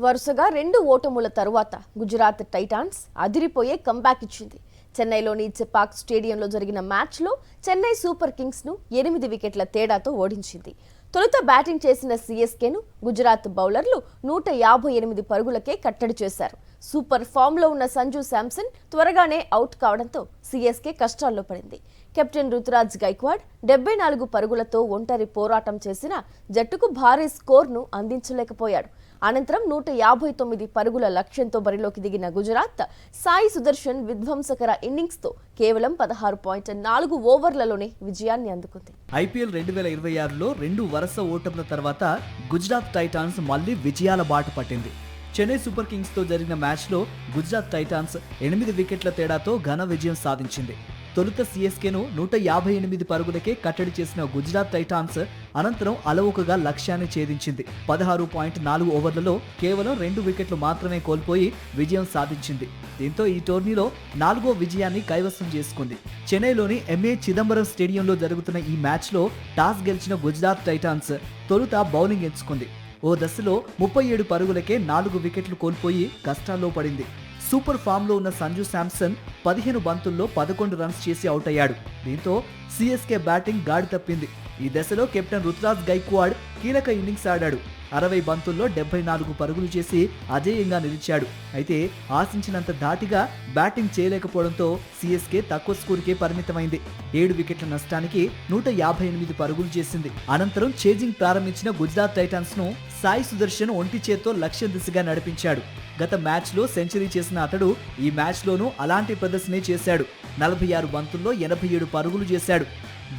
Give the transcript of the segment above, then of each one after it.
వరుసగా 2 ఓటముల తరువాత గుజరాత్ టైటాన్స్ అదిరిపోయే కంబ్యాక్ ఇచ్చింది. చెన్నైలోని చెపాక్ స్టేడియంలో జరిగిన మ్యాచ్లో చెన్నై సూపర్ కింగ్స్ను 8 వికెట్ల తేడాతో ఓడించింది. తొలుత బ్యాటింగ్ చేసిన సీఎస్కేను గుజరాత్ బౌలర్లు 158 పరుగులకే కట్టడి చేశారు. సూపర్ ఫామ్లో ఉన్న సంజు శాంసన్ త్వరగానే అవుట్ కావడంతో సీఎస్కే కష్టాల్లో పడింది. కెప్టెన్ రుతురాజ్ గైక్వాడ్ 74 పరుగులతో ఒంటరి పోరాటం చేసిన జట్టుకు భారీ స్కోర్ను అందించలేకపోయాడు. అనంతరం 159 పరుగుల లక్ష్యంతో బరిలోకి దిగిన గుజరాత్ సాయి సుదర్శన్ విధ్వంసకర ఇన్నింగ్స్తో కేవలం 16.4 ఓవర్లలోనే విజయాన్ని అందుకుంది. ఐపీఎల్ 2026లో 2 వరుస ఓటముల తర్వాత గుజరాత్ టైటాన్స్ మళ్లీ విజయాల బాట పట్టింది. చెన్నై సూపర్ కింగ్స్ తో జరిగిన మ్యాచ్లో గుజరాత్ టైటాన్స్ 8 వికెట్ల తేడాతో ఘన విజయం సాధించింది. తొలుత సీఎస్కేను 158 పరుగులకే కట్టడి చేసిన గుజరాత్ టైటాన్స్ అనంతరం అలవోకగా లక్ష్యాన్ని ఛేదించింది. 16.4 ఓవర్లలో కేవలం 2 వికెట్లు మాత్రమే కోల్పోయి విజయం సాధించింది. దీంతో ఈ టోర్నీలో 4వ విజయాన్ని కైవసం చేసుకుంది. చెన్నైలోని ఎంఏ చిదంబరం స్టేడియంలో జరుగుతున్న ఈ మ్యాచ్లో టాస్ గెలిచిన గుజరాత్ టైటాన్స్ తొలుత బౌలింగ్ ఎంచుకుంది. ఓ దశలో 37 పరుగులకే 4 వికెట్లు కోల్పోయి కష్టాల్లో పడింది. సూపర్ ఫామ్లో ఉన్న సంజు శాంసన్ 15 బంతుల్లో 11 రన్స్ చేసి అవుట్ అయ్యాడు. దీంతో సీఎస్కే బ్యాటింగ్ గాడి తప్పింది. ఈ దశలో కెప్టెన్ రుతురాజ్ గైక్వాడ్ కీలక ఇన్నింగ్స్ ఆడాడు. 60 బంతుల్లో 74 పరుగులు చేసి అజేయంగా నిలిచాడు. అయితే ఆశించినంత ధాటిగా బ్యాటింగ్ చేయలేకపోవడంతో సీఎస్కే తక్కువ స్కోరుకే పరిమితమైంది. 7 వికెట్ల నష్టానికి 158 పరుగులు చేసింది. అనంతరం చేజింగ్ ప్రారంభించిన గుజరాత్ టైటాన్స్ ను సాయి సుదర్శన్ ఒంటి చేత్తో లక్ష్యం దిశగా నడిపించాడు. గత మ్యాచ్లో సెంచరీ చేసిన అతడు ఈ మ్యాచ్లోనూ అలాంటి ప్రదర్శనే చేశాడు. 46 బంతుల్లో 87 పరుగులు చేశాడు.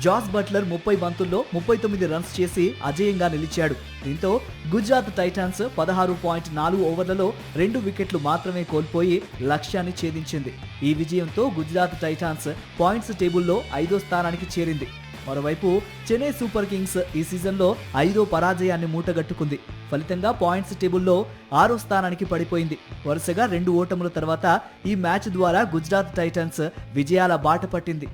జాస్ బట్లర్ 30 బంతుల్లో 39 రన్స్ చేసి అజేయంగా నిలిచాడు. దీంతో గుజరాత్ టైటాన్స్ 16.4 ఓవర్లలో 2 వికెట్లు మాత్రమే కోల్పోయి లక్ష్యాన్ని ఛేదించింది. ఈ విజయంతో గుజరాత్ టైటాన్స్ పాయింట్స్ టేబుల్లో 5వ స్థానానికి చేరింది. మరోవైపు చెన్నై సూపర్ కింగ్స్ ఈ సీజన్లో 5వ పరాజయాన్ని మూటగట్టుకుంది. ఫలితంగా పాయింట్స్ టేబుల్లో 6వ స్థానానికి పడిపోయింది. వరుసగా 2 ఓటముల తర్వాత ఈ మ్యాచ్ ద్వారా గుజరాత్ టైటాన్స్ విజయాల బాట పట్టింది.